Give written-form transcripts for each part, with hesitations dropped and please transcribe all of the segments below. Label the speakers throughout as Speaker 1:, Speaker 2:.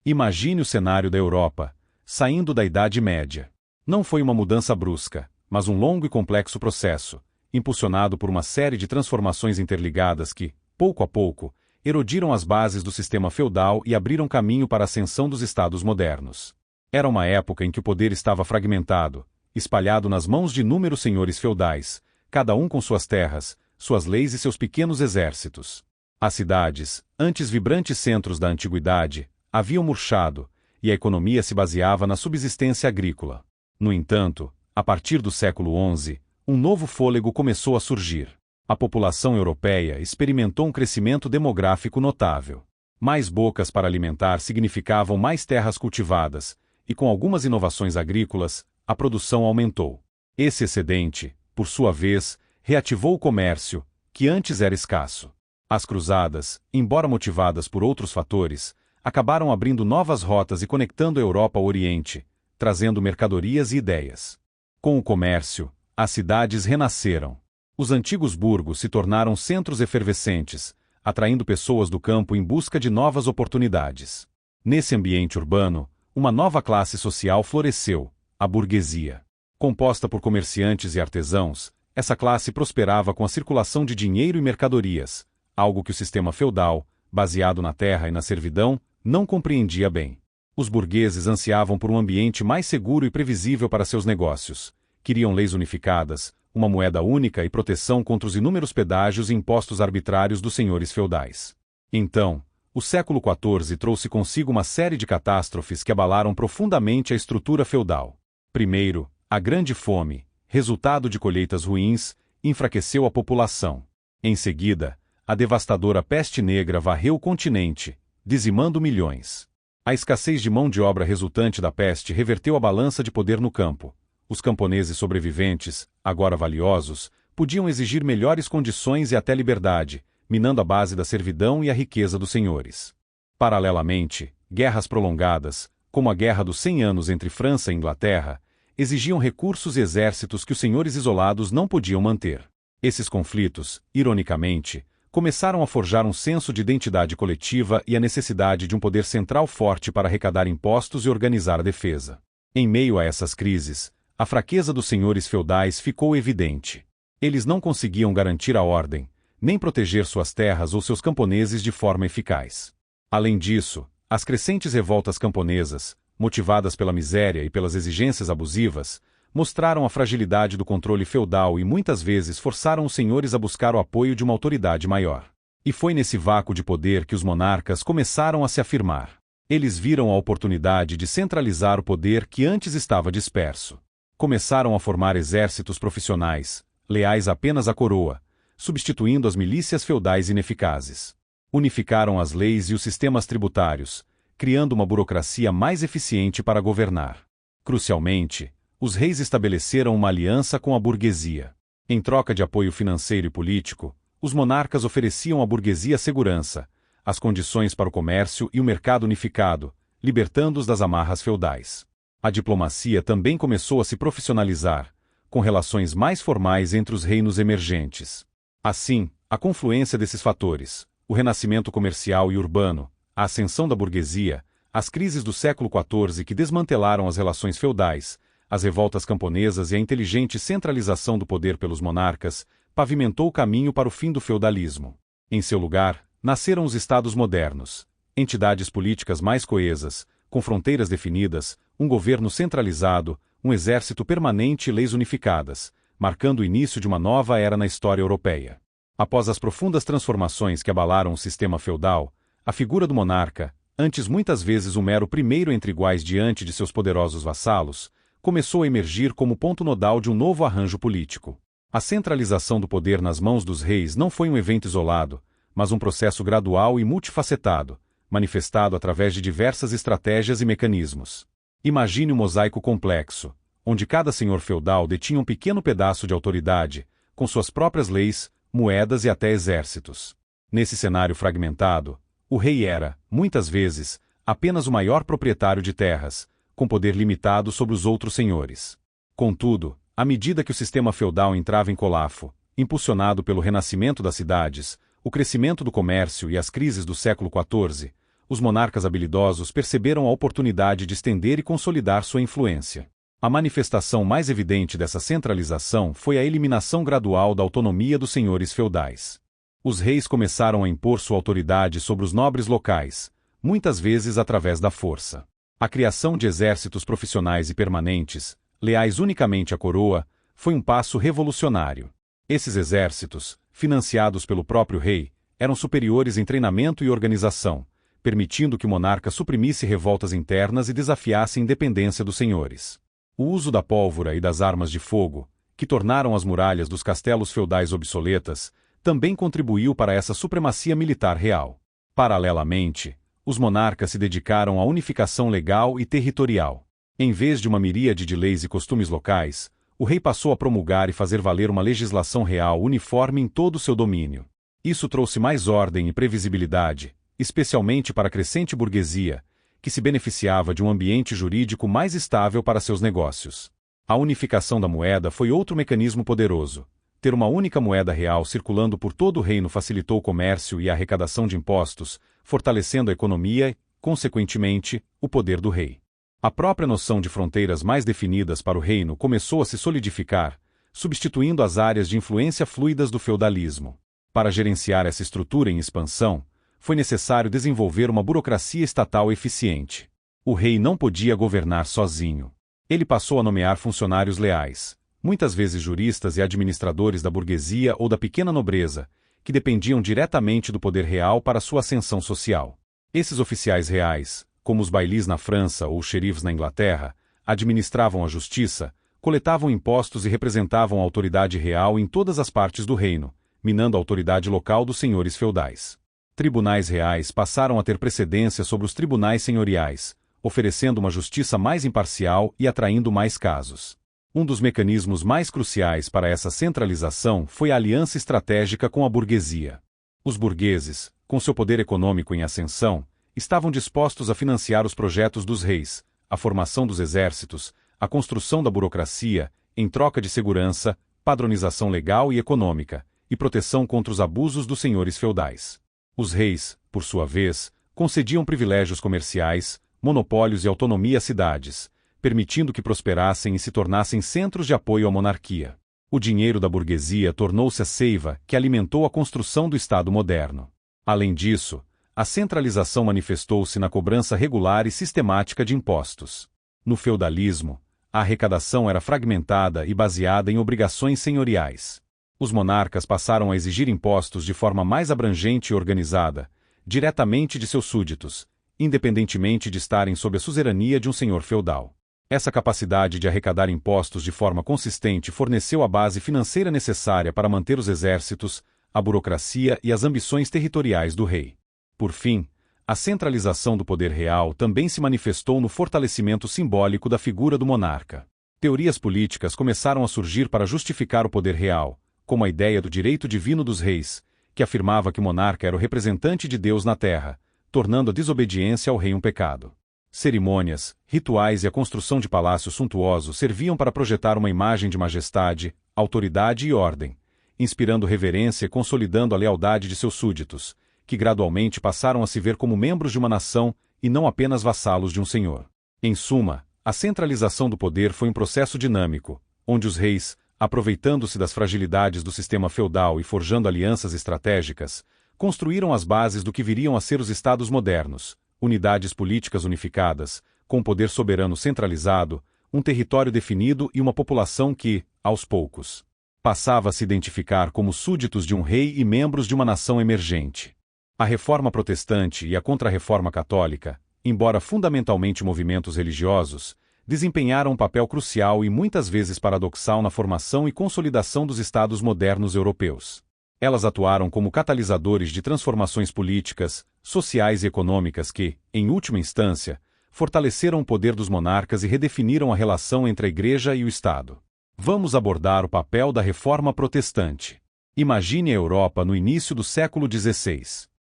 Speaker 1: Imagine o cenário da Europa, saindo da Idade Média. Não foi uma mudança brusca, mas um longo e complexo processo, impulsionado por uma série de transformações interligadas que, pouco a pouco, erodiram as bases do sistema feudal e abriram caminho para a ascensão dos estados modernos. Era uma época em que o poder estava fragmentado, espalhado nas mãos de inúmeros senhores feudais, cada um com suas terras, suas leis e seus pequenos exércitos. As cidades, antes vibrantes centros da antiguidade, haviam murchado, e a economia se baseava na subsistência agrícola. No entanto, a partir do século XI, um novo fôlego começou a surgir. A população europeia experimentou um crescimento demográfico notável. Mais bocas para alimentar significavam mais terras cultivadas, e com algumas inovações agrícolas, a produção aumentou. Esse excedente, por sua vez, reativou o comércio, que antes era escasso. As cruzadas, embora motivadas por outros fatores, acabaram abrindo novas rotas e conectando a Europa ao Oriente, trazendo mercadorias e ideias. Com o comércio, as cidades renasceram. Os antigos burgos se tornaram centros efervescentes, atraindo pessoas do campo em busca de novas oportunidades. Nesse ambiente urbano, uma nova classe social floresceu, a burguesia. Composta por comerciantes e artesãos, essa classe prosperava com a circulação de dinheiro e mercadorias, algo que o sistema feudal, baseado na terra e na servidão, não compreendia bem. Os burgueses ansiavam por um ambiente mais seguro e previsível para seus negócios. Queriam leis unificadas, uma moeda única e proteção contra os inúmeros pedágios e impostos arbitrários dos senhores feudais. Então, o século XIV trouxe consigo uma série de catástrofes que abalaram profundamente a estrutura feudal. Primeiro, a Grande Fome, resultado de colheitas ruins, enfraqueceu a população. Em seguida, a devastadora peste negra varreu o continente, dizimando milhões. A escassez de mão de obra resultante da peste reverteu a balança de poder no campo. Os camponeses sobreviventes, agora valiosos, podiam exigir melhores condições e até liberdade, minando a base da servidão e a riqueza dos senhores. Paralelamente, guerras prolongadas, como a Guerra dos 100 Anos entre França e Inglaterra, exigiam recursos e exércitos que os senhores isolados não podiam manter. Esses conflitos, ironicamente, começaram a forjar um senso de identidade coletiva e a necessidade de um poder central forte para arrecadar impostos e organizar a defesa. Em meio a essas crises, a fraqueza dos senhores feudais ficou evidente. Eles não conseguiam garantir a ordem, nem proteger suas terras ou seus camponeses de forma eficaz. Além disso, as crescentes revoltas camponesas, motivadas pela miséria e pelas exigências abusivas, mostraram a fragilidade do controle feudal e muitas vezes forçaram os senhores a buscar o apoio de uma autoridade maior. E foi nesse vácuo de poder que os monarcas começaram a se afirmar. Eles viram a oportunidade de centralizar o poder que antes estava disperso. Começaram a formar exércitos profissionais, leais apenas à coroa, substituindo as milícias feudais ineficazes. Unificaram as leis e os sistemas tributários, criando uma burocracia mais eficiente para governar. Crucialmente, os reis estabeleceram uma aliança com a burguesia. Em troca de apoio financeiro e político, os monarcas ofereciam à burguesia segurança, as condições para o comércio e o mercado unificado, libertando-os das amarras feudais. A diplomacia também começou a se profissionalizar, com relações mais formais entre os reinos emergentes. Assim, a confluência desses fatores, o renascimento comercial e urbano, a ascensão da burguesia, as crises do século XIV que desmantelaram as relações feudais, as revoltas camponesas e a inteligente centralização do poder pelos monarcas, pavimentou o caminho para o fim do feudalismo. Em seu lugar, nasceram os estados modernos, entidades políticas mais coesas, com fronteiras definidas, um governo centralizado, um exército permanente e leis unificadas, marcando o início de uma nova era na história europeia. Após as profundas transformações que abalaram o sistema feudal, a figura do monarca, antes muitas vezes um mero primeiro entre iguais diante de seus poderosos vassalos, começou a emergir como ponto nodal de um novo arranjo político. A centralização do poder nas mãos dos reis não foi um evento isolado, mas um processo gradual e multifacetado, manifestado através de diversas estratégias e mecanismos. Imagine um mosaico complexo, onde cada senhor feudal detinha um pequeno pedaço de autoridade, com suas próprias leis, moedas e até exércitos. Nesse cenário fragmentado, o rei era, muitas vezes, apenas o maior proprietário de terras, com poder limitado sobre os outros senhores. Contudo, à medida que o sistema feudal entrava em colapso, impulsionado pelo renascimento das cidades, o crescimento do comércio e as crises do século XIV, Os monarcas habilidosos perceberam a oportunidade de estender e consolidar sua influência. A manifestação mais evidente dessa centralização foi a eliminação gradual da autonomia dos senhores feudais. Os reis começaram a impor sua autoridade sobre os nobres locais, muitas vezes através da força. A criação de exércitos profissionais e permanentes, leais unicamente à coroa, foi um passo revolucionário. Esses exércitos, financiados pelo próprio rei, eram superiores em treinamento e organização, permitindo que o monarca suprimisse revoltas internas e desafiasse a independência dos senhores. O uso da pólvora e das armas de fogo, que tornaram as muralhas dos castelos feudais obsoletas, também contribuiu para essa supremacia militar real. Paralelamente, os monarcas se dedicaram à unificação legal e territorial. Em vez de uma miríade de leis e costumes locais, o rei passou a promulgar e fazer valer uma legislação real uniforme em todo o seu domínio. Isso trouxe mais ordem e previsibilidade, especialmente para a crescente burguesia, que se beneficiava de um ambiente jurídico mais estável para seus negócios. A unificação da moeda foi outro mecanismo poderoso. Ter uma única moeda real circulando por todo o reino facilitou o comércio e a arrecadação de impostos, fortalecendo a economia e, consequentemente, o poder do rei. A própria noção de fronteiras mais definidas para o reino começou a se solidificar, substituindo as áreas de influência fluidas do feudalismo. Para gerenciar essa estrutura em expansão, foi necessário desenvolver uma burocracia estatal eficiente. O rei não podia governar sozinho. Ele passou a nomear funcionários leais, muitas vezes juristas e administradores da burguesia ou da pequena nobreza, que dependiam diretamente do poder real para sua ascensão social. Esses oficiais reais, como os bailis na França ou os xerifes na Inglaterra, administravam a justiça, coletavam impostos e representavam a autoridade real em todas as partes do reino, minando a autoridade local dos senhores feudais. Tribunais reais passaram a ter precedência sobre os tribunais senhoriais, oferecendo uma justiça mais imparcial e atraindo mais casos. Um dos mecanismos mais cruciais para essa centralização foi a aliança estratégica com a burguesia. Os burgueses, com seu poder econômico em ascensão, estavam dispostos a financiar os projetos dos reis, a formação dos exércitos, a construção da burocracia, em troca de segurança, padronização legal e econômica, e proteção contra os abusos dos senhores feudais. Os reis, por sua vez, concediam privilégios comerciais, monopólios e autonomia às cidades, permitindo que prosperassem e se tornassem centros de apoio à monarquia. O dinheiro da burguesia tornou-se a seiva que alimentou a construção do Estado moderno. Além disso, a centralização manifestou-se na cobrança regular e sistemática de impostos. No feudalismo, a arrecadação era fragmentada e baseada em obrigações senhoriais. Os monarcas passaram a exigir impostos de forma mais abrangente e organizada, diretamente de seus súditos, independentemente de estarem sob a suzerania de um senhor feudal. Essa capacidade de arrecadar impostos de forma consistente forneceu a base financeira necessária para manter os exércitos, a burocracia e as ambições territoriais do rei. Por fim, a centralização do poder real também se manifestou no fortalecimento simbólico da figura do monarca. Teorias políticas começaram a surgir para justificar o poder real, como a ideia do direito divino dos reis, que afirmava que o monarca era o representante de Deus na terra, tornando a desobediência ao rei um pecado. Cerimônias, rituais e a construção de palácios suntuosos serviam para projetar uma imagem de majestade, autoridade e ordem, inspirando reverência e consolidando a lealdade de seus súditos, que gradualmente passaram a se ver como membros de uma nação e não apenas vassalos de um senhor. Em suma, a centralização do poder foi um processo dinâmico, onde os reis, aproveitando-se das fragilidades do sistema feudal e forjando alianças estratégicas, construíram as bases do que viriam a ser os estados modernos, unidades políticas unificadas, com poder soberano centralizado, um território definido e uma população que, aos poucos, passava a se identificar como súditos de um rei e membros de uma nação emergente. A Reforma Protestante e a Contra-Reforma Católica, embora fundamentalmente movimentos religiosos, desempenharam um papel crucial e muitas vezes paradoxal na formação e consolidação dos estados modernos europeus. Elas atuaram como catalisadores de transformações políticas, sociais e econômicas que, em última instância, fortaleceram o poder dos monarcas e redefiniram a relação entre a Igreja e o Estado. Vamos abordar o papel da Reforma Protestante. Imagine a Europa no início do século XVI.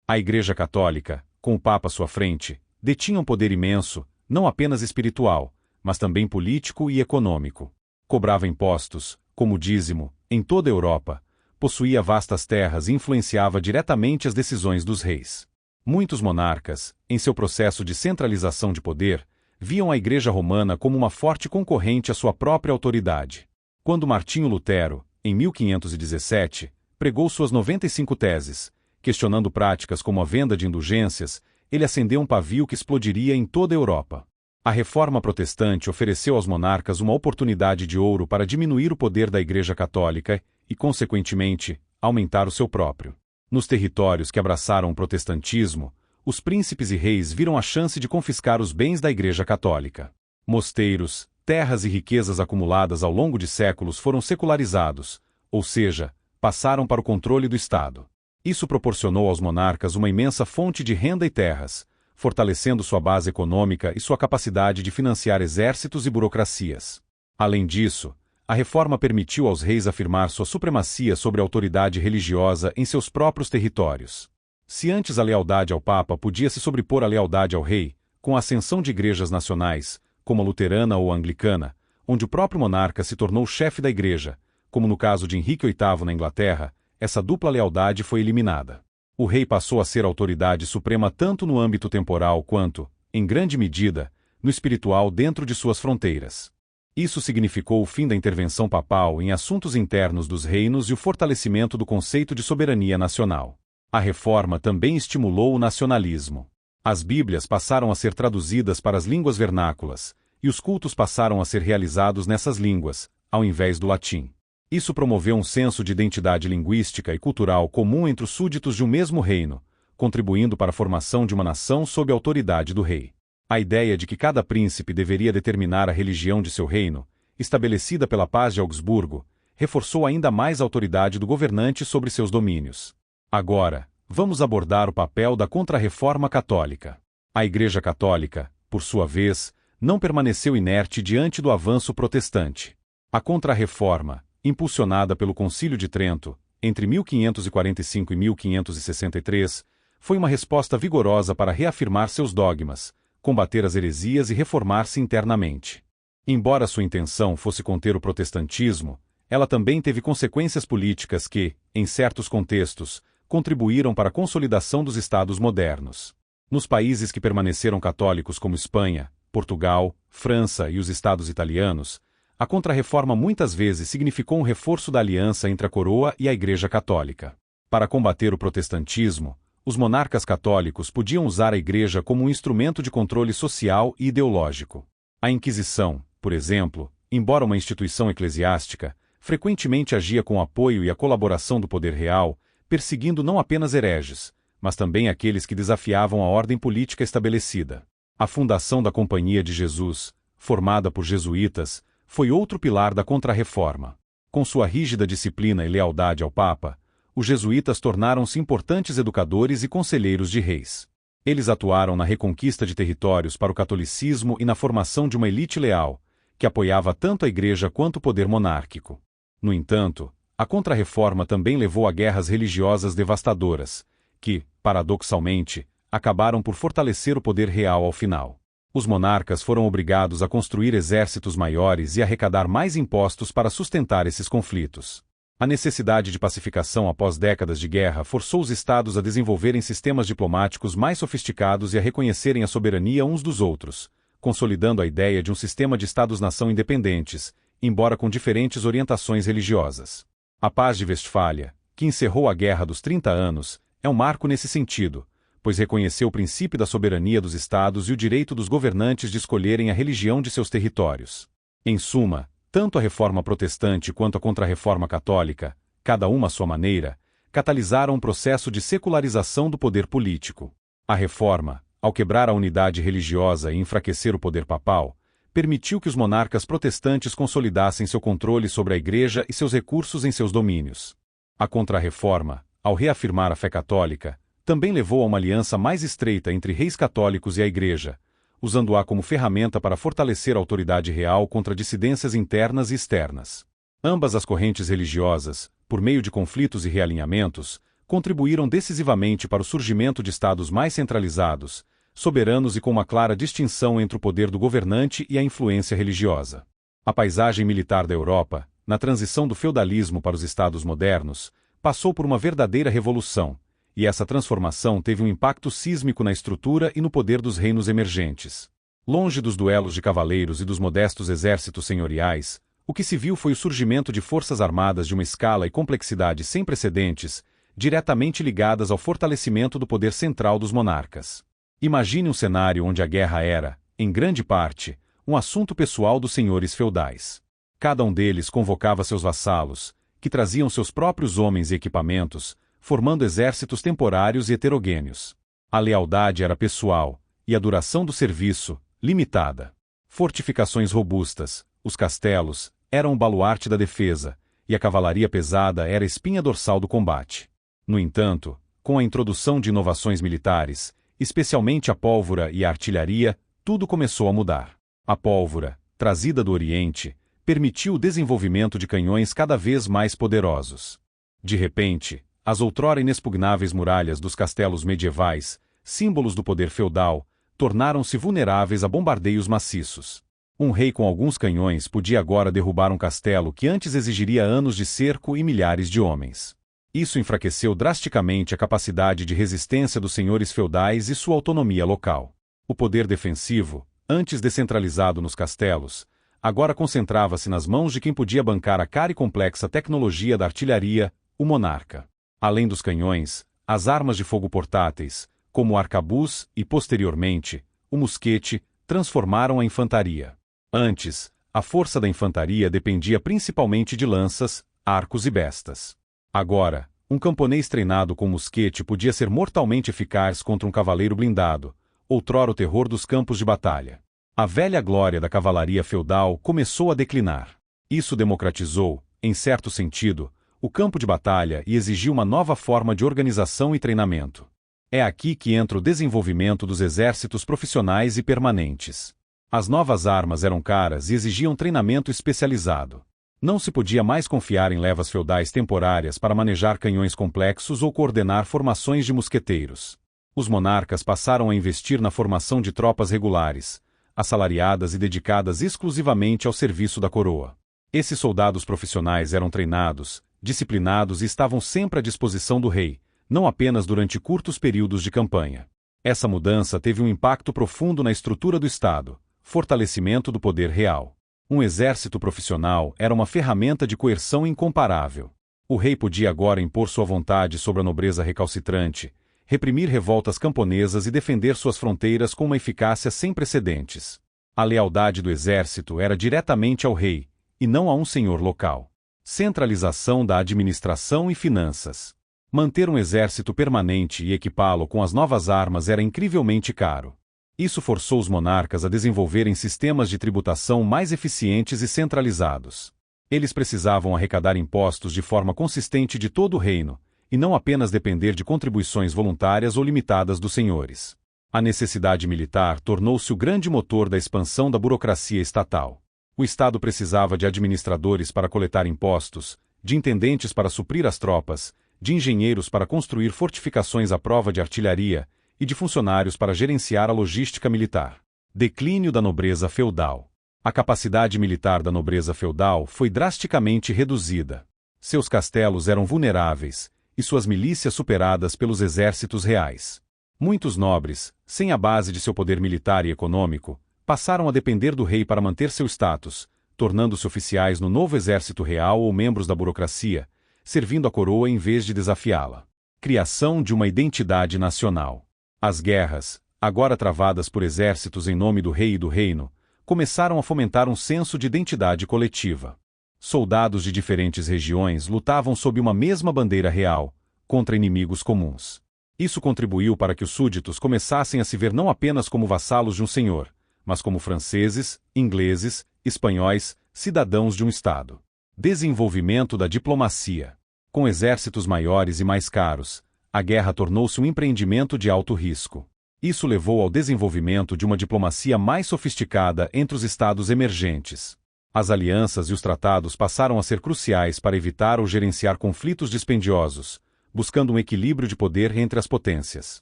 Speaker 1: A Igreja Católica, com o Papa à sua frente, detinha um poder imenso, não apenas espiritual, mas também político e econômico. Cobrava impostos, como dízimo, em toda a Europa, possuía vastas terras e influenciava diretamente as decisões dos reis. Muitos monarcas, em seu processo de centralização de poder, viam a Igreja Romana como uma forte concorrente à sua própria autoridade. Quando Martinho Lutero, em 1517, pregou suas 95 teses, questionando práticas como a venda de indulgências, ele acendeu um pavio que explodiria em toda a Europa. A Reforma Protestante ofereceu aos monarcas uma oportunidade de ouro para diminuir o poder da Igreja Católica e, consequentemente, aumentar o seu próprio. Nos territórios que abraçaram o protestantismo, os príncipes e reis viram a chance de confiscar os bens da Igreja Católica. Mosteiros, terras e riquezas acumuladas ao longo de séculos foram secularizados, ou seja, passaram para o controle do Estado. Isso proporcionou aos monarcas uma imensa fonte de renda e terras, fortalecendo sua base econômica e sua capacidade de financiar exércitos e burocracias. Além disso, a reforma permitiu aos reis afirmar sua supremacia sobre a autoridade religiosa em seus próprios territórios. Se antes a lealdade ao Papa podia se sobrepor à lealdade ao rei, com a ascensão de igrejas nacionais, como a luterana ou a anglicana, onde o próprio monarca se tornou chefe da igreja, como no caso de Henrique VIII na Inglaterra, essa dupla lealdade foi eliminada. O rei passou a ser a autoridade suprema tanto no âmbito temporal quanto, em grande medida, no espiritual dentro de suas fronteiras. Isso significou o fim da intervenção papal em assuntos internos dos reinos e o fortalecimento do conceito de soberania nacional. A reforma também estimulou o nacionalismo. As Bíblias passaram a ser traduzidas para as línguas vernáculas, e os cultos passaram a ser realizados nessas línguas, ao invés do latim. Isso promoveu um senso de identidade linguística e cultural comum entre os súditos de um mesmo reino, contribuindo para a formação de uma nação sob a autoridade do rei. A ideia de que cada príncipe deveria determinar a religião de seu reino, estabelecida pela Paz de Augsburgo, reforçou ainda mais a autoridade do governante sobre seus domínios. Agora, vamos abordar o papel da Contra-Reforma Católica. A Igreja Católica, por sua vez, não permaneceu inerte diante do avanço protestante. A Contra-Reforma, impulsionada pelo Concílio de Trento, entre 1545 e 1563, foi uma resposta vigorosa para reafirmar seus dogmas, combater as heresias e reformar-se internamente. Embora sua intenção fosse conter o protestantismo, ela também teve consequências políticas que, em certos contextos, contribuíram para a consolidação dos estados modernos. Nos países que permaneceram católicos como Espanha, Portugal, França e os estados italianos, a Contra-Reforma muitas vezes significou um reforço da aliança entre a coroa e a Igreja Católica. Para combater o protestantismo, os monarcas católicos podiam usar a Igreja como um instrumento de controle social e ideológico. A Inquisição, por exemplo, embora uma instituição eclesiástica, frequentemente agia com o apoio e a colaboração do poder real, perseguindo não apenas hereges, mas também aqueles que desafiavam a ordem política estabelecida. A fundação da Companhia de Jesus, formada por jesuítas, foi outro pilar da Contra-Reforma. Com sua rígida disciplina e lealdade ao Papa, os jesuítas tornaram-se importantes educadores e conselheiros de reis. Eles atuaram na reconquista de territórios para o catolicismo e na formação de uma elite leal, que apoiava tanto a Igreja quanto o poder monárquico. No entanto, a Contra-Reforma também levou a guerras religiosas devastadoras, que, paradoxalmente, acabaram por fortalecer o poder real ao final. Os monarcas foram obrigados a construir exércitos maiores e arrecadar mais impostos para sustentar esses conflitos. A necessidade de pacificação após décadas de guerra forçou os estados a desenvolverem sistemas diplomáticos mais sofisticados e a reconhecerem a soberania uns dos outros, consolidando a ideia de um sistema de estados-nação independentes, embora com diferentes orientações religiosas. A Paz de Westfália, que encerrou a Guerra dos 30 Anos, é um marco nesse sentido, pois reconheceu o princípio da soberania dos estados e o direito dos governantes de escolherem a religião de seus territórios. Em suma, tanto a Reforma Protestante quanto a Contra-Reforma Católica, cada uma à sua maneira, catalisaram um processo de secularização do poder político. A Reforma, ao quebrar a unidade religiosa e enfraquecer o poder papal, permitiu que os monarcas protestantes consolidassem seu controle sobre a Igreja e seus recursos em seus domínios. A Contra-Reforma, ao reafirmar a fé católica, também levou a uma aliança mais estreita entre reis católicos e a Igreja, usando-a como ferramenta para fortalecer a autoridade real contra dissidências internas e externas. Ambas as correntes religiosas, por meio de conflitos e realinhamentos, contribuíram decisivamente para o surgimento de estados mais centralizados, soberanos e com uma clara distinção entre o poder do governante e a influência religiosa. A paisagem militar da Europa, na transição do feudalismo para os estados modernos, passou por uma verdadeira revolução, e essa transformação teve um impacto sísmico na estrutura e no poder dos reinos emergentes. Longe dos duelos de cavaleiros e dos modestos exércitos senhoriais, o que se viu foi o surgimento de forças armadas de uma escala e complexidade sem precedentes, diretamente ligadas ao fortalecimento do poder central dos monarcas. Imagine um cenário onde a guerra era, em grande parte, um assunto pessoal dos senhores feudais. Cada um deles convocava seus vassalos, que traziam seus próprios homens e equipamentos, formando exércitos temporários e heterogêneos. A lealdade era pessoal, e a duração do serviço, limitada. Fortificações robustas, os castelos, eram o baluarte da defesa, e a cavalaria pesada era a espinha dorsal do combate. No entanto, com a introdução de inovações militares, especialmente a pólvora e a artilharia, tudo começou a mudar. A pólvora, trazida do Oriente, permitiu o desenvolvimento de canhões cada vez mais poderosos. De repente, as outrora inexpugnáveis muralhas dos castelos medievais, símbolos do poder feudal, tornaram-se vulneráveis a bombardeios maciços. Um rei com alguns canhões podia agora derrubar um castelo que antes exigiria anos de cerco e milhares de homens. Isso enfraqueceu drasticamente a capacidade de resistência dos senhores feudais e sua autonomia local. O poder defensivo, antes descentralizado nos castelos, agora concentrava-se nas mãos de quem podia bancar a cara e complexa tecnologia da artilharia, o monarca. Além dos canhões, as armas de fogo portáteis, como o arcabuz e, posteriormente, o mosquete, transformaram a infantaria. Antes, a força da infantaria dependia principalmente de lanças, arcos e bestas. Agora, um camponês treinado com mosquete podia ser mortalmente eficaz contra um cavaleiro blindado, outrora o terror dos campos de batalha. A velha glória da cavalaria feudal começou a declinar. Isso democratizou, em certo sentido, o campo de batalha e exigiu uma nova forma de organização e treinamento. É aqui que entra o desenvolvimento dos exércitos profissionais e permanentes. As novas armas eram caras e exigiam treinamento especializado. Não se podia mais confiar em levas feudais temporárias para manejar canhões complexos ou coordenar formações de mosqueteiros. Os monarcas passaram a investir na formação de tropas regulares, assalariadas e dedicadas exclusivamente ao serviço da coroa. Esses soldados profissionais eram treinados, disciplinados e estavam sempre à disposição do rei, não apenas durante curtos períodos de campanha. Essa mudança teve um impacto profundo na estrutura do Estado, fortalecimento do poder real. Um exército profissional era uma ferramenta de coerção incomparável. O rei podia agora impor sua vontade sobre a nobreza recalcitrante, reprimir revoltas camponesas e defender suas fronteiras com uma eficácia sem precedentes. A lealdade do exército era diretamente ao rei, e não a um senhor local. Centralização da administração e finanças. Manter um exército permanente e equipá-lo com as novas armas era incrivelmente caro. Isso forçou os monarcas a desenvolverem sistemas de tributação mais eficientes e centralizados. Eles precisavam arrecadar impostos de forma consistente de todo o reino, e não apenas depender de contribuições voluntárias ou limitadas dos senhores. A necessidade militar tornou-se o grande motor da expansão da burocracia estatal. O Estado precisava de administradores para coletar impostos, de intendentes para suprir as tropas, de engenheiros para construir fortificações à prova de artilharia, e de funcionários para gerenciar a logística militar. Declínio da nobreza feudal. A capacidade militar da nobreza feudal foi drasticamente reduzida. Seus castelos eram vulneráveis, e suas milícias superadas pelos exércitos reais. Muitos nobres, sem a base de seu poder militar e econômico, passaram a depender do rei para manter seu status, tornando-se oficiais no novo exército real ou membros da burocracia, servindo a coroa em vez de desafiá-la. Criação de uma identidade nacional. As guerras, agora travadas por exércitos em nome do rei e do reino, começaram a fomentar um senso de identidade coletiva. Soldados de diferentes regiões lutavam sob uma mesma bandeira real, contra inimigos comuns. Isso contribuiu para que os súditos começassem a se ver não apenas como vassalos de um senhor, mas como franceses, ingleses, espanhóis, cidadãos de um Estado. Desenvolvimento da diplomacia. Com exércitos maiores e mais caros, a guerra tornou-se um empreendimento de alto risco. Isso levou ao desenvolvimento de uma diplomacia mais sofisticada entre os estados emergentes. As alianças e os tratados passaram a ser cruciais para evitar ou gerenciar conflitos dispendiosos, buscando um equilíbrio de poder entre as potências.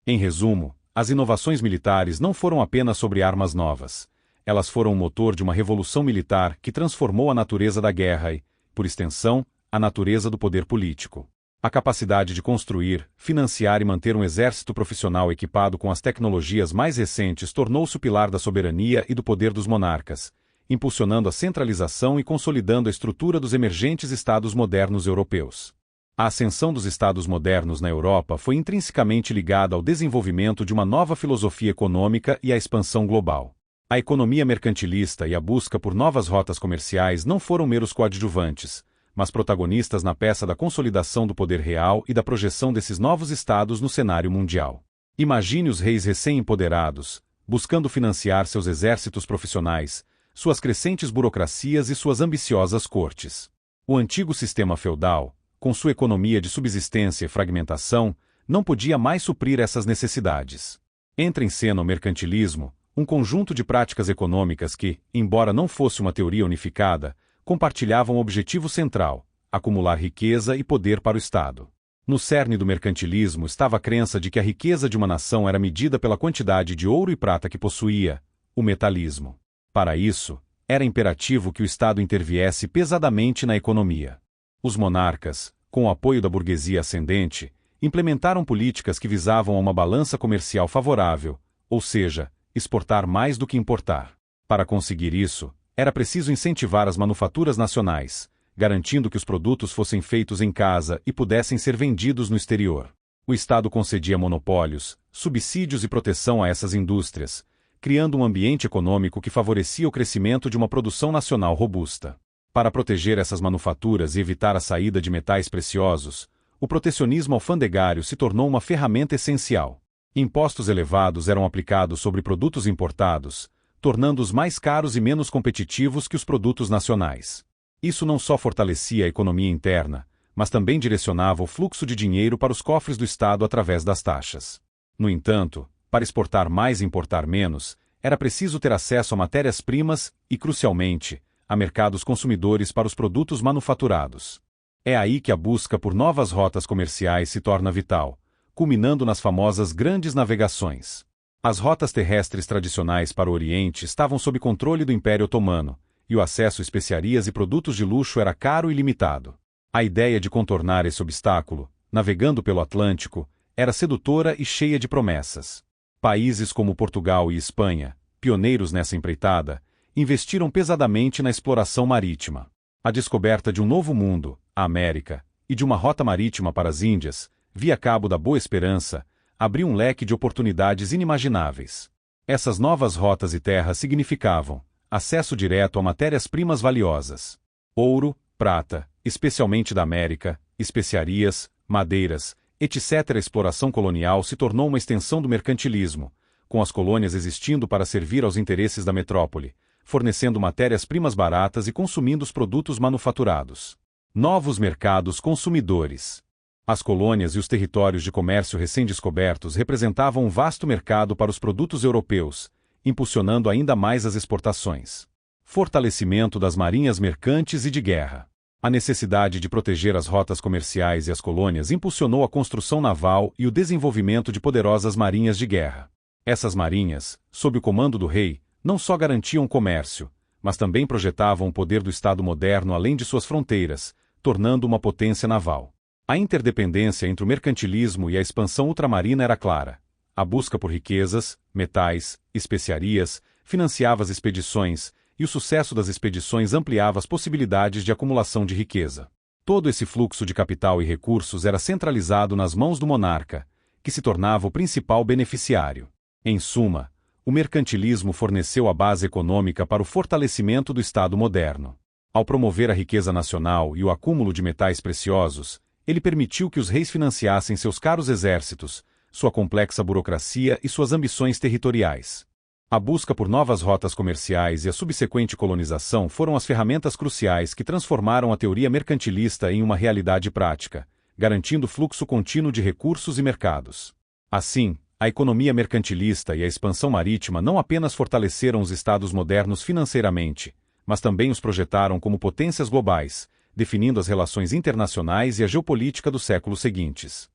Speaker 1: Em resumo, as inovações militares não foram apenas sobre armas novas. Elas foram o motor de uma revolução militar que transformou a natureza da guerra e, por extensão, a natureza do poder político. A capacidade de construir, financiar e manter um exército profissional equipado com as tecnologias mais recentes tornou-se o pilar da soberania e do poder dos monarcas, impulsionando a centralização e consolidando a estrutura dos emergentes estados modernos europeus. A ascensão dos estados modernos na Europa foi intrinsecamente ligada ao desenvolvimento de uma nova filosofia econômica e à expansão global. A economia mercantilista e a busca por novas rotas comerciais não foram meros coadjuvantes, mas protagonistas na peça da consolidação do poder real e da projeção desses novos estados no cenário mundial. Imagine os reis recém-empoderados, buscando financiar seus exércitos profissionais, suas crescentes burocracias e suas ambiciosas cortes. O antigo sistema feudal, com sua economia de subsistência e fragmentação, não podia mais suprir essas necessidades. Entra em cena o mercantilismo, um conjunto de práticas econômicas que, embora não fosse uma teoria unificada, compartilhavam um objetivo central: acumular riqueza e poder para o Estado. No cerne do mercantilismo estava a crença de que a riqueza de uma nação era medida pela quantidade de ouro e prata que possuía, o metalismo. Para isso, era imperativo que o Estado interviesse pesadamente na economia. Os monarcas, com o apoio da burguesia ascendente, implementaram políticas que visavam a uma balança comercial favorável, ou seja, exportar mais do que importar. Para conseguir isso, era preciso incentivar as manufaturas nacionais, garantindo que os produtos fossem feitos em casa e pudessem ser vendidos no exterior. O Estado concedia monopólios, subsídios e proteção a essas indústrias, criando um ambiente econômico que favorecia o crescimento de uma produção nacional robusta. Para proteger essas manufaturas e evitar a saída de metais preciosos, o protecionismo alfandegário se tornou uma ferramenta essencial. Impostos elevados eram aplicados sobre produtos importados, tornando-os mais caros e menos competitivos que os produtos nacionais. Isso não só fortalecia a economia interna, mas também direcionava o fluxo de dinheiro para os cofres do Estado através das taxas. No entanto, para exportar mais e importar menos, era preciso ter acesso a matérias-primas e, crucialmente, a mercados consumidores para os produtos manufaturados. É aí que a busca por novas rotas comerciais se torna vital, culminando nas famosas grandes navegações. As rotas terrestres tradicionais para o Oriente estavam sob controle do Império Otomano, e o acesso a especiarias e produtos de luxo era caro e limitado. A ideia de contornar esse obstáculo, navegando pelo Atlântico, era sedutora e cheia de promessas. Países como Portugal e Espanha, pioneiros nessa empreitada, investiram pesadamente na exploração marítima. A descoberta de um novo mundo, a América, e de uma rota marítima para as Índias, via Cabo da Boa Esperança, abriu um leque de oportunidades inimagináveis. Essas novas rotas e terras significavam acesso direto a matérias-primas valiosas: ouro, prata, especialmente da América, especiarias, madeiras, etc. A exploração colonial se tornou uma extensão do mercantilismo, com as colônias existindo para servir aos interesses da metrópole, fornecendo matérias-primas baratas e consumindo os produtos manufaturados. Novos mercados consumidores. As colônias e os territórios de comércio recém-descobertos representavam um vasto mercado para os produtos europeus, impulsionando ainda mais as exportações. Fortalecimento das marinhas mercantes e de guerra. A necessidade de proteger as rotas comerciais e as colônias impulsionou a construção naval e o desenvolvimento de poderosas marinhas de guerra. Essas marinhas, sob o comando do rei, não só garantiam o comércio, mas também projetavam o poder do Estado moderno além de suas fronteiras, tornando uma potência naval. A interdependência entre o mercantilismo e a expansão ultramarina era clara. A busca por riquezas, metais, especiarias, financiava as expedições, e o sucesso das expedições ampliava as possibilidades de acumulação de riqueza. Todo esse fluxo de capital e recursos era centralizado nas mãos do monarca, que se tornava o principal beneficiário. Em suma, o mercantilismo forneceu a base econômica para o fortalecimento do Estado moderno. Ao promover a riqueza nacional e o acúmulo de metais preciosos, ele permitiu que os reis financiassem seus caros exércitos, sua complexa burocracia e suas ambições territoriais. A busca por novas rotas comerciais e a subsequente colonização foram as ferramentas cruciais que transformaram a teoria mercantilista em uma realidade prática, garantindo fluxo contínuo de recursos e mercados. Assim, a economia mercantilista e a expansão marítima não apenas fortaleceram os estados modernos financeiramente, mas também os projetaram como potências globais, definindo as relações internacionais e a geopolítica dos séculos seguintes.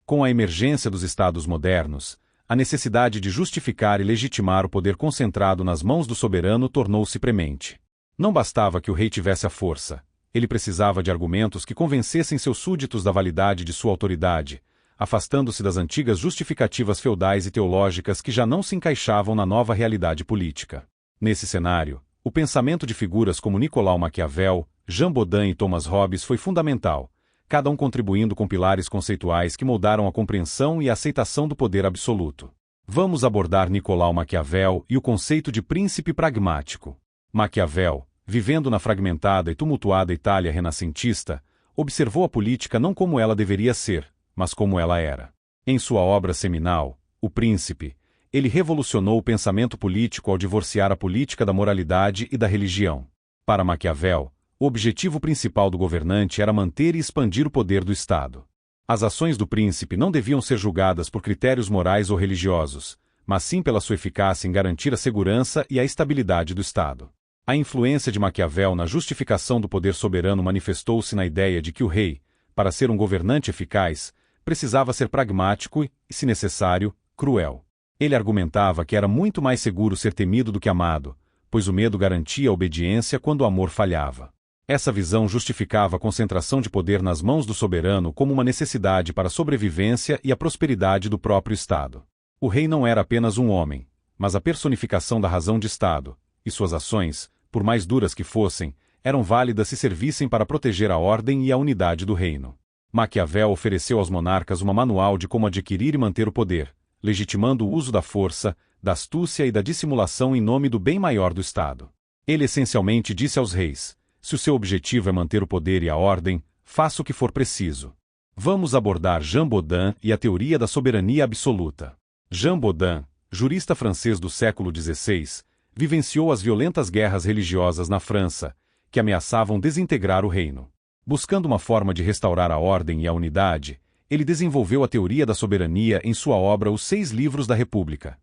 Speaker 1: Com a emergência dos estados modernos, a necessidade de justificar e legitimar o poder concentrado nas mãos do soberano tornou-se premente. Não bastava que o rei tivesse a força, Ele precisava de argumentos que convencessem seus súditos da validade de sua autoridade, afastando-se das antigas justificativas feudais e teológicas que já não se encaixavam na nova realidade política. Nesse cenário, o pensamento de figuras como Nicolau Maquiavel, Jean Bodin e Thomas Hobbes foi fundamental, cada um contribuindo com pilares conceituais que moldaram a compreensão e a aceitação do poder absoluto. Vamos abordar Nicolau Maquiavel e o conceito de príncipe pragmático. Maquiavel, vivendo na fragmentada e tumultuada Itália renascentista, observou a política não como ela deveria ser, mas como ela era. Em sua obra seminal, O Príncipe, ele revolucionou o pensamento político ao divorciar a política da moralidade e da religião. Para Maquiavel, o objetivo principal do governante era manter e expandir o poder do Estado. As ações do príncipe não deviam ser julgadas por critérios morais ou religiosos, mas sim pela sua eficácia em garantir a segurança e a estabilidade do Estado. A influência de Maquiavel na justificação do poder soberano manifestou-se na ideia de que o rei, para ser um governante eficaz, precisava ser pragmático e, se necessário, cruel. Ele argumentava que era muito mais seguro ser temido do que amado, pois o medo garantia a obediência quando o amor falhava. Essa visão justificava a concentração de poder nas mãos do soberano como uma necessidade para a sobrevivência e a prosperidade do próprio Estado. O rei não era apenas um homem, mas a personificação da razão de Estado, e suas ações, por mais duras que fossem, eram válidas se servissem para proteger a ordem e a unidade do reino. Maquiavel ofereceu aos monarcas uma manual de como adquirir e manter o poder, legitimando o uso da força, da astúcia e da dissimulação em nome do bem maior do Estado. Ele essencialmente disse aos reis: se o seu objetivo é manter o poder e a ordem, faça o que for preciso. Vamos abordar Jean Bodin e a teoria da soberania absoluta. Jean Bodin, jurista francês do século XVI, vivenciou as violentas guerras religiosas na França, que ameaçavam desintegrar o reino. Buscando uma forma de restaurar a ordem e a unidade, ele desenvolveu a teoria da soberania em sua obra Os 6 Livros da República.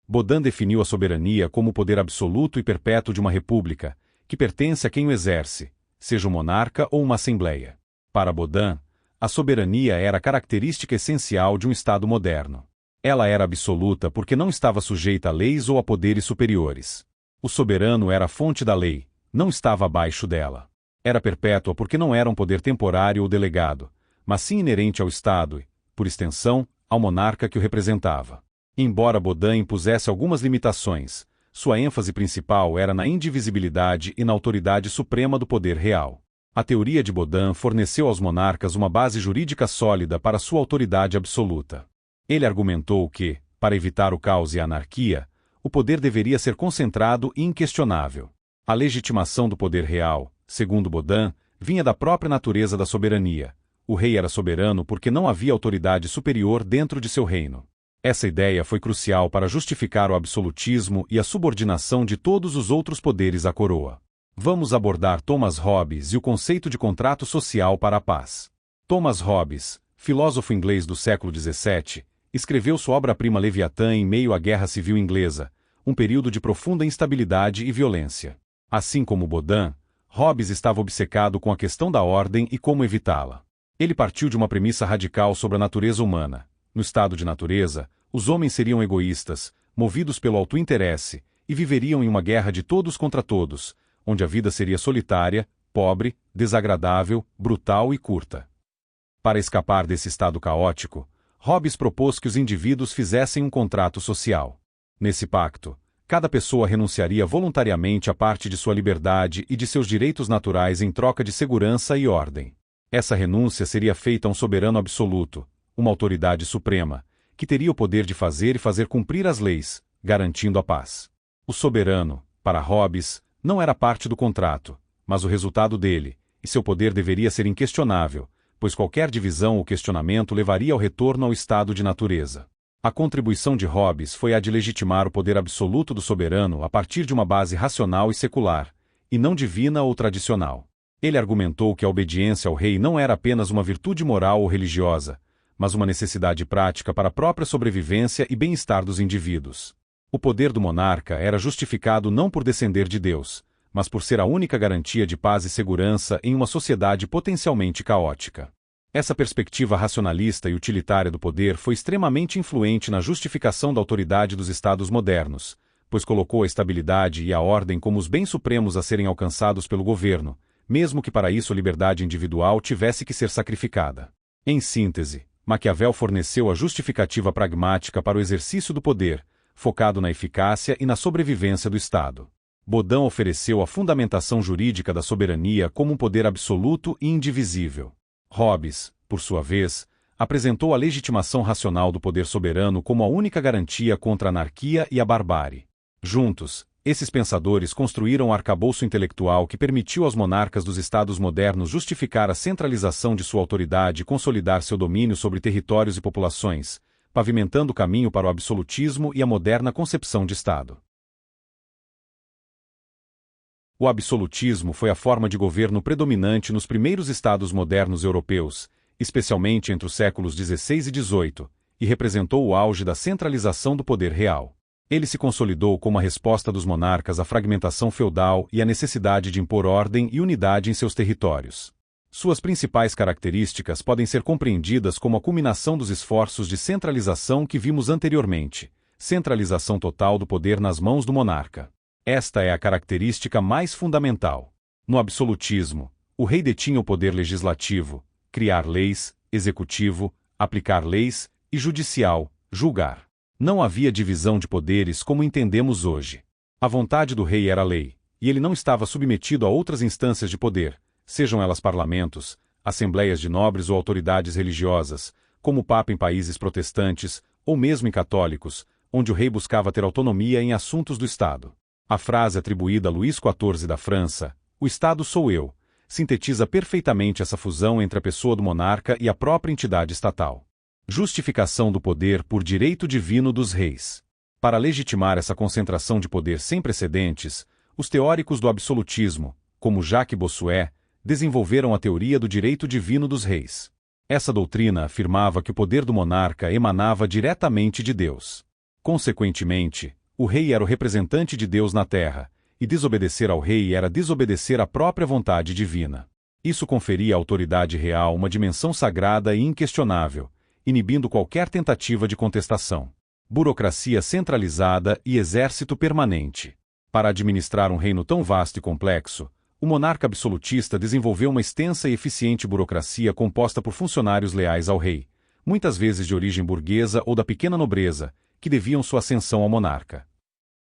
Speaker 1: Bodin definiu a soberania como o poder absoluto e perpétuo de uma república, que pertence a quem o exerce, seja um monarca ou uma assembleia. Para Bodin, a soberania era a característica essencial de um Estado moderno. Ela era absoluta porque não estava sujeita a leis ou a poderes superiores. O soberano era a fonte da lei, não estava abaixo dela. Era perpétua porque não era um poder temporário ou delegado, mas sim inerente ao Estado e, por extensão, ao monarca que o representava. Embora Bodin impusesse algumas limitações, sua ênfase principal era na indivisibilidade e na autoridade suprema do poder real. A teoria de Bodin forneceu aos monarcas uma base jurídica sólida para sua autoridade absoluta. Ele argumentou que, para evitar o caos e a anarquia, o poder deveria ser concentrado e inquestionável. A legitimação do poder real, segundo Bodin, vinha da própria natureza da soberania. O rei era soberano porque não havia autoridade superior dentro de seu reino. Essa ideia foi crucial para justificar o absolutismo e a subordinação de todos os outros poderes à coroa. Vamos abordar Thomas Hobbes e o conceito de contrato social para a paz. Thomas Hobbes, filósofo inglês do século XVII, escreveu sua obra-prima Leviatã em meio à Guerra Civil Inglesa, um período de profunda instabilidade e violência. Assim como Bodin, Hobbes estava obcecado com a questão da ordem e como evitá-la. Ele partiu de uma premissa radical sobre a natureza humana. No estado de natureza, os homens seriam egoístas, movidos pelo auto-interesse, e viveriam em uma guerra de todos contra todos, onde a vida seria solitária, pobre, desagradável, brutal e curta. Para escapar desse estado caótico, Hobbes propôs que os indivíduos fizessem um contrato social. Nesse pacto, cada pessoa renunciaria voluntariamente a parte de sua liberdade e de seus direitos naturais em troca de segurança e ordem. Essa renúncia seria feita a um soberano absoluto, uma autoridade suprema, que teria o poder de fazer e fazer cumprir as leis, garantindo a paz. O soberano, para Hobbes, não era parte do contrato, mas o resultado dele, e seu poder deveria ser inquestionável, pois qualquer divisão ou questionamento levaria ao retorno ao estado de natureza. A contribuição de Hobbes foi a de legitimar o poder absoluto do soberano a partir de uma base racional e secular, e não divina ou tradicional. Ele argumentou que a obediência ao rei não era apenas uma virtude moral ou religiosa, mas uma necessidade prática para a própria sobrevivência e bem-estar dos indivíduos. O poder do monarca era justificado não por descender de Deus, mas por ser a única garantia de paz e segurança em uma sociedade potencialmente caótica. Essa perspectiva racionalista e utilitária do poder foi extremamente influente na justificação da autoridade dos estados modernos, pois colocou a estabilidade e a ordem como os bens supremos a serem alcançados pelo governo, mesmo que para isso a liberdade individual tivesse que ser sacrificada. Em síntese, Maquiavel forneceu a justificativa pragmática para o exercício do poder, focado na eficácia e na sobrevivência do Estado. Baudin ofereceu a fundamentação jurídica da soberania como um poder absoluto e indivisível. Hobbes, por sua vez, apresentou a legitimação racional do poder soberano como a única garantia contra a anarquia e a barbárie. Juntos, esses pensadores construíram um arcabouço intelectual que permitiu aos monarcas dos estados modernos justificar a centralização de sua autoridade e consolidar seu domínio sobre territórios e populações, pavimentando o caminho para o absolutismo e a moderna concepção de Estado. O absolutismo foi a forma de governo predominante nos primeiros estados modernos europeus, especialmente entre os séculos XVI e XVIII, e representou o auge da centralização do poder real. Ele se consolidou como a resposta dos monarcas à fragmentação feudal e à necessidade de impor ordem e unidade em seus territórios. Suas principais características podem ser compreendidas como a culminação dos esforços de centralização que vimos anteriormente, centralização total do poder nas mãos do monarca. Esta é a característica mais fundamental. No absolutismo, o rei detinha o poder legislativo, criar leis, executivo, aplicar leis, e judicial, julgar. Não havia divisão de poderes como entendemos hoje. A vontade do rei era lei, e ele não estava submetido a outras instâncias de poder, sejam elas parlamentos, assembleias de nobres ou autoridades religiosas, como o Papa em países protestantes, ou mesmo em católicos, onde o rei buscava ter autonomia em assuntos do Estado. A frase atribuída a Luís XIV da França, "O Estado sou eu", sintetiza perfeitamente essa fusão entre a pessoa do monarca e a própria entidade estatal. Justificação do poder por direito divino dos reis. Para legitimar essa concentração de poder sem precedentes, os teóricos do absolutismo, como Jacques Bossuet, desenvolveram a teoria do direito divino dos reis. Essa doutrina afirmava que o poder do monarca emanava diretamente de Deus. Consequentemente, o rei era o representante de Deus na terra, e desobedecer ao rei era desobedecer à própria vontade divina. Isso conferia à autoridade real uma dimensão sagrada e inquestionável, inibindo qualquer tentativa de contestação. Burocracia centralizada e exército permanente. Para administrar um reino tão vasto e complexo, o monarca absolutista desenvolveu uma extensa e eficiente burocracia composta por funcionários leais ao rei, muitas vezes de origem burguesa ou da pequena nobreza, que deviam sua ascensão ao monarca.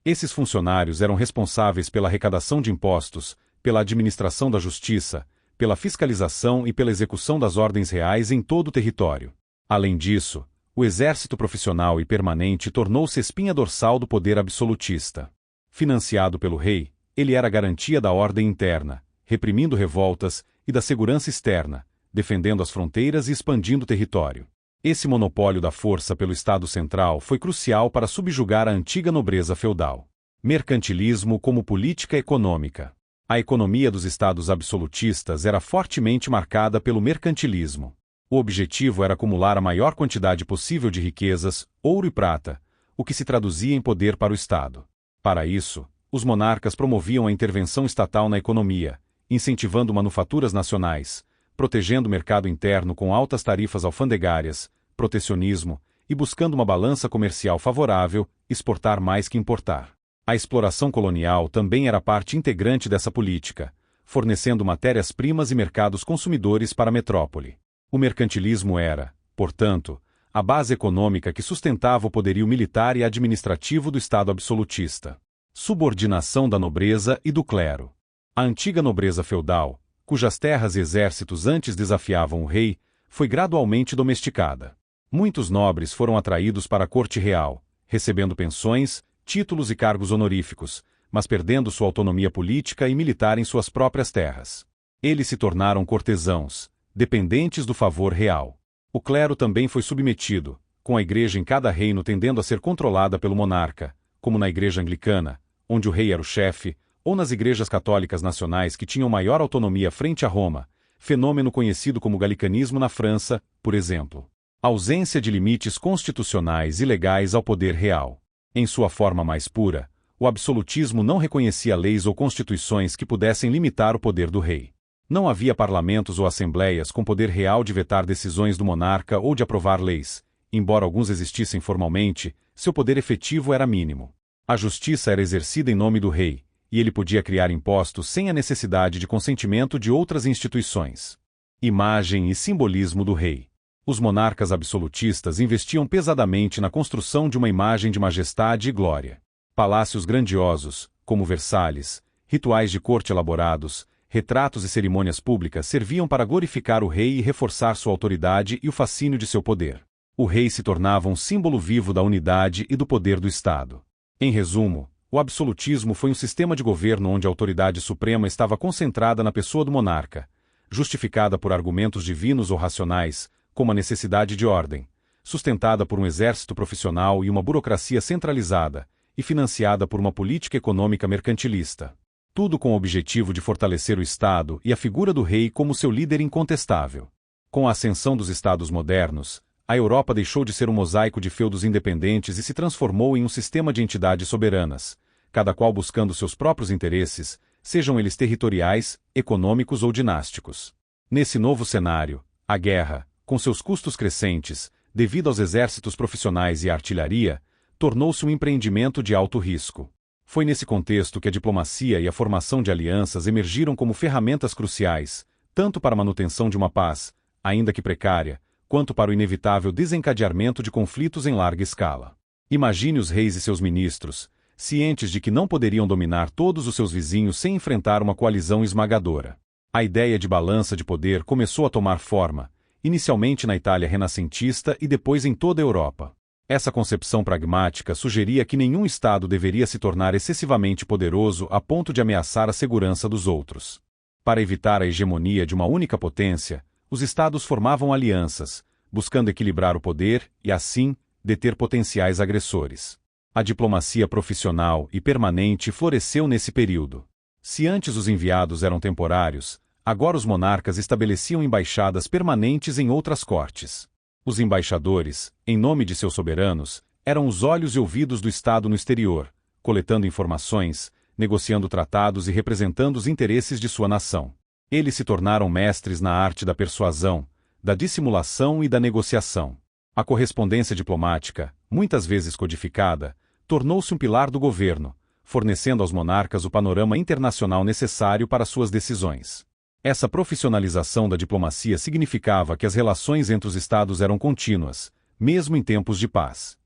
Speaker 1: Esses funcionários eram responsáveis pela arrecadação de impostos, pela administração da justiça, pela fiscalização e pela execução das ordens reais em todo o território. Além disso, o exército profissional e permanente tornou-se espinha dorsal do poder absolutista. Financiado pelo rei, ele era a garantia da ordem interna, reprimindo revoltas, e da segurança externa, defendendo as fronteiras e expandindo o território. Esse monopólio da força pelo Estado Central foi crucial para subjugar a antiga nobreza feudal. Mercantilismo como política econômica. A economia dos estados absolutistas era fortemente marcada pelo mercantilismo. O objetivo era acumular a maior quantidade possível de riquezas, ouro e prata, o que se traduzia em poder para o Estado. Para isso, os monarcas promoviam a intervenção estatal na economia, incentivando manufaturas nacionais, protegendo o mercado interno com altas tarifas alfandegárias, protecionismo, e buscando uma balança comercial favorável, exportar mais que importar. A exploração colonial também era parte integrante dessa política, fornecendo matérias-primas e mercados consumidores para a metrópole. O mercantilismo era, portanto, a base econômica que sustentava o poderio militar e administrativo do Estado absolutista. Subordinação da nobreza e do clero. A antiga nobreza feudal, cujas terras e exércitos antes desafiavam o rei, foi gradualmente domesticada. Muitos nobres foram atraídos para a corte real, recebendo pensões, títulos e cargos honoríficos, mas perdendo sua autonomia política e militar em suas próprias terras. Eles se tornaram cortesãos, dependentes do favor real. O clero também foi submetido, com a igreja em cada reino tendendo a ser controlada pelo monarca, como na igreja anglicana, onde o rei era o chefe, ou nas igrejas católicas nacionais que tinham maior autonomia frente a Roma, fenômeno conhecido como galicanismo na França, por exemplo. Ausência de limites constitucionais e legais ao poder real. Em sua forma mais pura, o absolutismo não reconhecia leis ou constituições que pudessem limitar o poder do rei. Não havia parlamentos ou assembleias com poder real de vetar decisões do monarca ou de aprovar leis. Embora alguns existissem formalmente, seu poder efetivo era mínimo. A justiça era exercida em nome do rei, e ele podia criar impostos sem a necessidade de consentimento de outras instituições. Imagem e simbolismo do rei. Os monarcas absolutistas investiam pesadamente na construção de uma imagem de majestade e glória. Palácios grandiosos, como Versalhes, rituais de corte elaborados, retratos e cerimônias públicas serviam para glorificar o rei e reforçar sua autoridade e o fascínio de seu poder. O rei se tornava um símbolo vivo da unidade e do poder do Estado. Em resumo, o absolutismo foi um sistema de governo onde a autoridade suprema estava concentrada na pessoa do monarca, justificada por argumentos divinos ou racionais, como a necessidade de ordem, sustentada por um exército profissional e uma burocracia centralizada, e financiada por uma política econômica mercantilista. Tudo com o objetivo de fortalecer o Estado e a figura do rei como seu líder incontestável. Com a ascensão dos Estados modernos, a Europa deixou de ser um mosaico de feudos independentes e se transformou em um sistema de entidades soberanas, cada qual buscando seus próprios interesses, sejam eles territoriais, econômicos ou dinásticos. Nesse novo cenário, a guerra, com seus custos crescentes, devido aos exércitos profissionais e à artilharia, tornou-se um empreendimento de alto risco. Foi nesse contexto que a diplomacia e a formação de alianças emergiram como ferramentas cruciais, tanto para a manutenção de uma paz, ainda que precária, quanto para o inevitável desencadeamento de conflitos em larga escala. Imagine os reis e seus ministros, cientes de que não poderiam dominar todos os seus vizinhos sem enfrentar uma coalizão esmagadora. A ideia de balança de poder começou a tomar forma, inicialmente na Itália renascentista e depois em toda a Europa. Essa concepção pragmática sugeria que nenhum Estado deveria se tornar excessivamente poderoso a ponto de ameaçar a segurança dos outros. Para evitar a hegemonia de uma única potência, os Estados formavam alianças, buscando equilibrar o poder e, assim, deter potenciais agressores. A diplomacia profissional e permanente floresceu nesse período. Se antes os enviados eram temporários, agora os monarcas estabeleciam embaixadas permanentes em outras cortes. Os embaixadores, em nome de seus soberanos, eram os olhos e ouvidos do Estado no exterior, coletando informações, negociando tratados e representando os interesses de sua nação. Eles se tornaram mestres na arte da persuasão, da dissimulação e da negociação. A correspondência diplomática, muitas vezes codificada, tornou-se um pilar do governo, fornecendo aos monarcas o panorama internacional necessário para suas decisões. Essa profissionalização da diplomacia significava que as relações entre os Estados eram contínuas, mesmo em tempos de paz.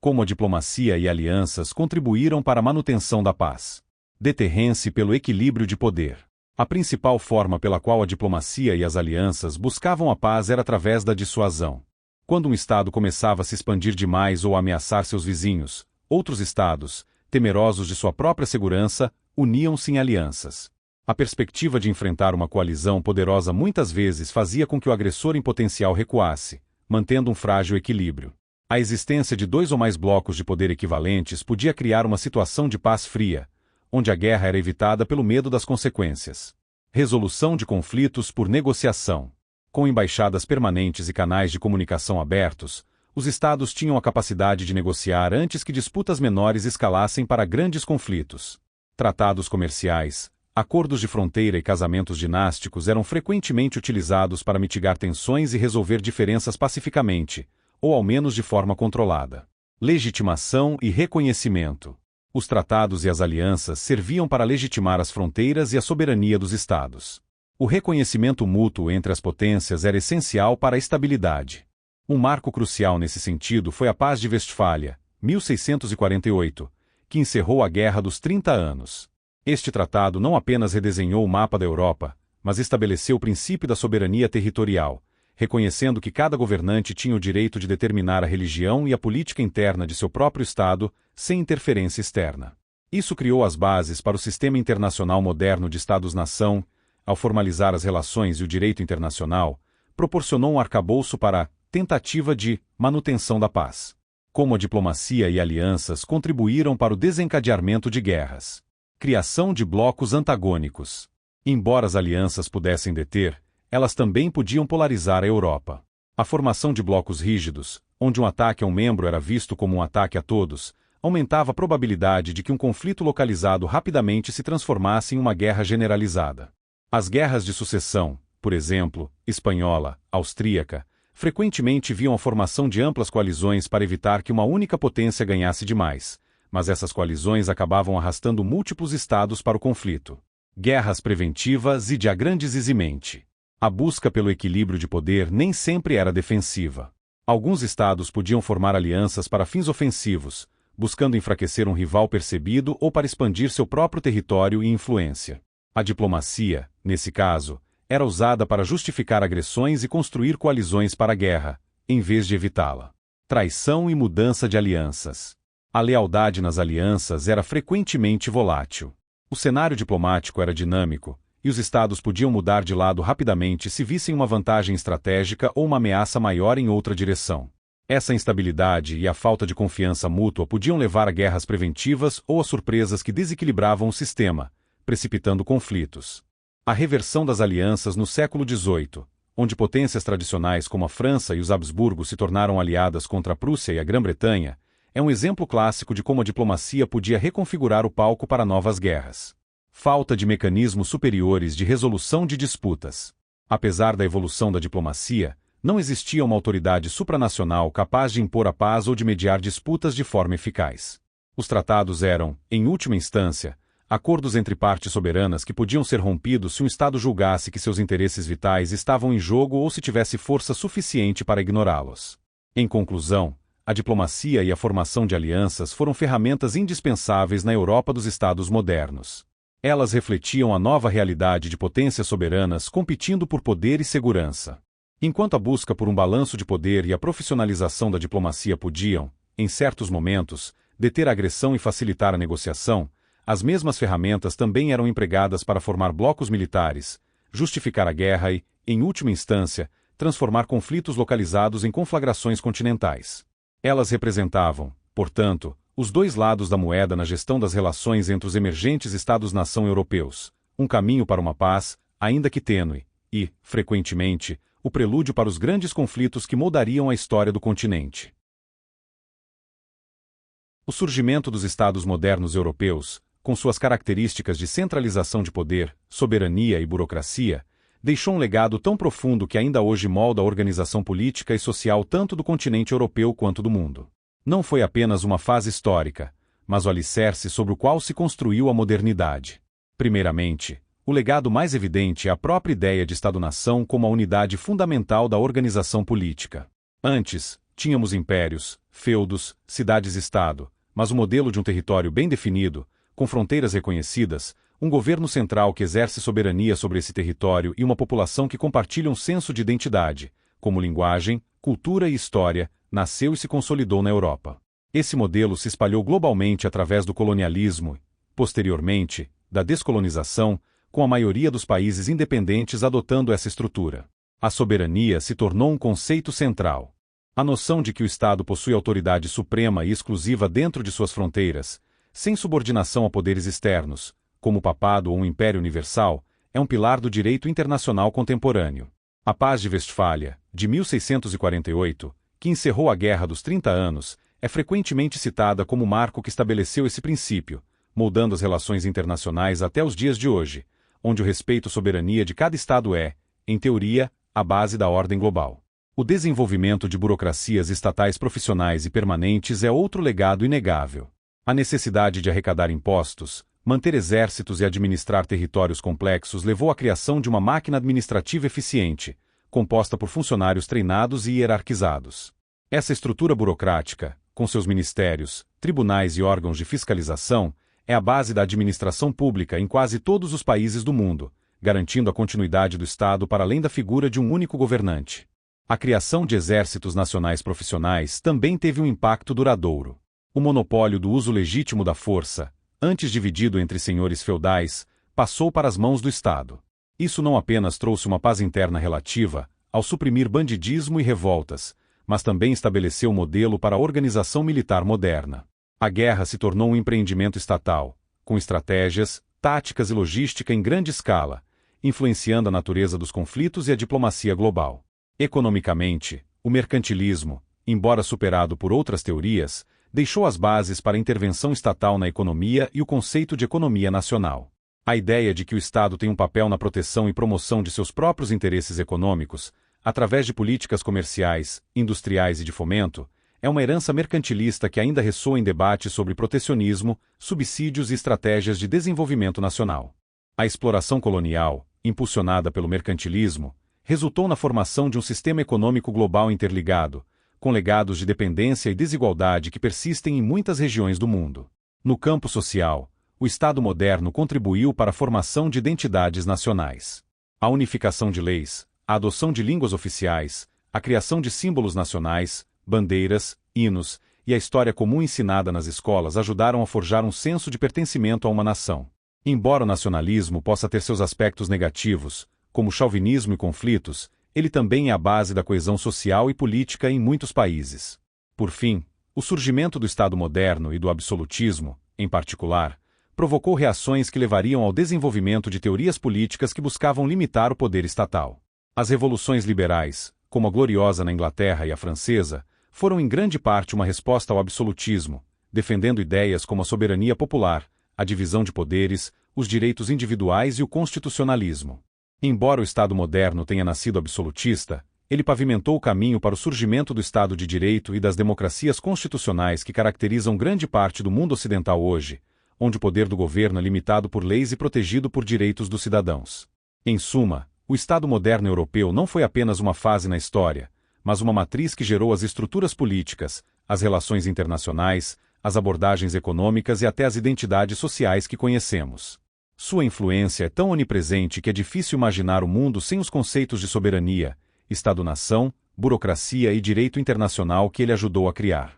Speaker 1: Como a diplomacia e alianças contribuíram para a manutenção da paz. Deterrência pelo equilíbrio de poder. A principal forma pela qual a diplomacia e as alianças buscavam a paz era através da dissuasão. Quando um Estado começava a se expandir demais ou a ameaçar seus vizinhos, outros Estados, temerosos de sua própria segurança, uniam-se em alianças. A perspectiva de enfrentar uma coalizão poderosa muitas vezes fazia com que o agressor em potencial recuasse, mantendo um frágil equilíbrio. A existência de dois ou mais blocos de poder equivalentes podia criar uma situação de paz fria, onde a guerra era evitada pelo medo das consequências. Resolução de conflitos por negociação. Com embaixadas permanentes e canais de comunicação abertos, os Estados tinham a capacidade de negociar antes que disputas menores escalassem para grandes conflitos. Tratados comerciais, acordos de fronteira e casamentos dinásticos eram frequentemente utilizados para mitigar tensões e resolver diferenças pacificamente, ou ao menos de forma controlada. Legitimação e reconhecimento. Os tratados e as alianças serviam para legitimar as fronteiras e a soberania dos Estados. O reconhecimento mútuo entre as potências era essencial para a estabilidade. Um marco crucial nesse sentido foi a Paz de Westfália, 1648, que encerrou a Guerra dos 30 Anos. Este tratado não apenas redesenhou o mapa da Europa, mas estabeleceu o princípio da soberania territorial, reconhecendo que cada governante tinha o direito de determinar a religião e a política interna de seu próprio Estado, sem interferência externa. Isso criou as bases para o sistema internacional moderno de Estados-nação. Ao formalizar as relações e o direito internacional, proporcionou um arcabouço para a tentativa de manutenção da paz. Como a diplomacia e alianças contribuíram para o desencadeamento de guerras. Criação de blocos antagônicos. Embora as alianças pudessem deter, elas também podiam polarizar a Europa. A formação de blocos rígidos, onde um ataque a um membro era visto como um ataque a todos, aumentava a probabilidade de que um conflito localizado rapidamente se transformasse em uma guerra generalizada. As guerras de sucessão, por exemplo, espanhola, austríaca, frequentemente viam a formação de amplas coalizões para evitar que uma única potência ganhasse demais, mas essas coalizões acabavam arrastando múltiplos estados para o conflito. Guerras preventivas e de agrandizimente. A busca pelo equilíbrio de poder nem sempre era defensiva. Alguns estados podiam formar alianças para fins ofensivos, buscando enfraquecer um rival percebido ou para expandir seu próprio território e influência. A diplomacia, nesse caso, era usada para justificar agressões e construir coalizões para a guerra, em vez de evitá-la. Traição e mudança de alianças. A lealdade nas alianças era frequentemente volátil. O cenário diplomático era dinâmico, e os estados podiam mudar de lado rapidamente se vissem uma vantagem estratégica ou uma ameaça maior em outra direção. Essa instabilidade e a falta de confiança mútua podiam levar a guerras preventivas ou a surpresas que desequilibravam o sistema, precipitando conflitos. A reversão das alianças no século XVIII, onde potências tradicionais como a França e os Habsburgos se tornaram aliadas contra a Prússia e a Grã-Bretanha, é um exemplo clássico de como a diplomacia podia reconfigurar o palco para novas guerras. Falta de mecanismos superiores de resolução de disputas. Apesar da evolução da diplomacia, não existia uma autoridade supranacional capaz de impor a paz ou de mediar disputas de forma eficaz. Os tratados eram, em última instância, acordos entre partes soberanas que podiam ser rompidos se um Estado julgasse que seus interesses vitais estavam em jogo ou se tivesse força suficiente para ignorá-los. Em conclusão, a diplomacia e a formação de alianças foram ferramentas indispensáveis na Europa dos Estados modernos. Elas refletiam a nova realidade de potências soberanas competindo por poder e segurança. Enquanto a busca por um balanço de poder e a profissionalização da diplomacia podiam, em certos momentos, deter a agressão e facilitar a negociação, as mesmas ferramentas também eram empregadas para formar blocos militares, justificar a guerra e, em última instância, transformar conflitos localizados em conflagrações continentais. Elas representavam, portanto, os dois lados da moeda na gestão das relações entre os emergentes Estados-nação europeus, um caminho para uma paz, ainda que tênue, e, frequentemente, o prelúdio para os grandes conflitos que moldariam a história do continente. O surgimento dos Estados modernos europeus, com suas características de centralização de poder, soberania e burocracia, deixou um legado tão profundo que ainda hoje molda a organização política e social tanto do continente europeu quanto do mundo. Não foi apenas uma fase histórica, mas o alicerce sobre o qual se construiu a modernidade. Primeiramente, o legado mais evidente é a própria ideia de Estado-nação como a unidade fundamental da organização política. Antes, tínhamos impérios, feudos, cidades-estado, mas o modelo de um território bem definido, com fronteiras reconhecidas, um governo central que exerce soberania sobre esse território e uma população que compartilha um senso de identidade, como linguagem, cultura e história, nasceu e se consolidou na Europa. Esse modelo se espalhou globalmente através do colonialismo, posteriormente, da descolonização, com a maioria dos países independentes adotando essa estrutura. A soberania se tornou um conceito central. A noção de que o Estado possui autoridade suprema e exclusiva dentro de suas fronteiras, sem subordinação a poderes externos, como o papado ou um império universal, é um pilar do direito internacional contemporâneo. A Paz de Westfália, de 1648, que encerrou a Guerra dos 30 Anos, é frequentemente citada como o marco que estabeleceu esse princípio, moldando as relações internacionais até os dias de hoje, onde o respeito à soberania de cada Estado é, em teoria, a base da ordem global. O desenvolvimento de burocracias estatais profissionais e permanentes é outro legado inegável. A necessidade de arrecadar impostos, manter exércitos e administrar territórios complexos levou à criação de uma máquina administrativa eficiente, composta por funcionários treinados e hierarquizados. Essa estrutura burocrática, com seus ministérios, tribunais e órgãos de fiscalização, é a base da administração pública em quase todos os países do mundo, garantindo a continuidade do Estado para além da figura de um único governante. A criação de exércitos nacionais profissionais também teve um impacto duradouro. O monopólio do uso legítimo da força, antes dividido entre senhores feudais, passou para as mãos do Estado. Isso não apenas trouxe uma paz interna relativa, ao suprimir bandidismo e revoltas, mas também estabeleceu um modelo para a organização militar moderna. A guerra se tornou um empreendimento estatal, com estratégias, táticas e logística em grande escala, influenciando a natureza dos conflitos e a diplomacia global. Economicamente, o mercantilismo, embora superado por outras teorias, deixou as bases para a intervenção estatal na economia e o conceito de economia nacional. A ideia de que o Estado tem um papel na proteção e promoção de seus próprios interesses econômicos, através de políticas comerciais, industriais e de fomento, é uma herança mercantilista que ainda ressoa em debates sobre protecionismo, subsídios e estratégias de desenvolvimento nacional. A exploração colonial, impulsionada pelo mercantilismo, resultou na formação de um sistema econômico global interligado, com legados de dependência e desigualdade que persistem em muitas regiões do mundo. No campo social, o Estado moderno contribuiu para a formação de identidades nacionais. A unificação de leis, a adoção de línguas oficiais, a criação de símbolos nacionais, bandeiras, hinos e a história comum ensinada nas escolas ajudaram a forjar um senso de pertencimento a uma nação. Embora o nacionalismo possa ter seus aspectos negativos, como chauvinismo e conflitos, ele também é a base da coesão social e política em muitos países. Por fim, o surgimento do Estado moderno e do absolutismo, em particular, provocou reações que levariam ao desenvolvimento de teorias políticas que buscavam limitar o poder estatal. As revoluções liberais, como a Gloriosa na Inglaterra e a Francesa, foram em grande parte uma resposta ao absolutismo, defendendo ideias como a soberania popular, a divisão de poderes, os direitos individuais e o constitucionalismo. Embora o Estado moderno tenha nascido absolutista, ele pavimentou o caminho para o surgimento do Estado de Direito e das democracias constitucionais que caracterizam grande parte do mundo ocidental hoje, onde o poder do governo é limitado por leis e protegido por direitos dos cidadãos. Em suma, o Estado moderno europeu não foi apenas uma fase na história, mas uma matriz que gerou as estruturas políticas, as relações internacionais, as abordagens econômicas e até as identidades sociais que conhecemos. Sua influência é tão onipresente que é difícil imaginar o mundo sem os conceitos de soberania, Estado-nação, burocracia e direito internacional que ele ajudou a criar.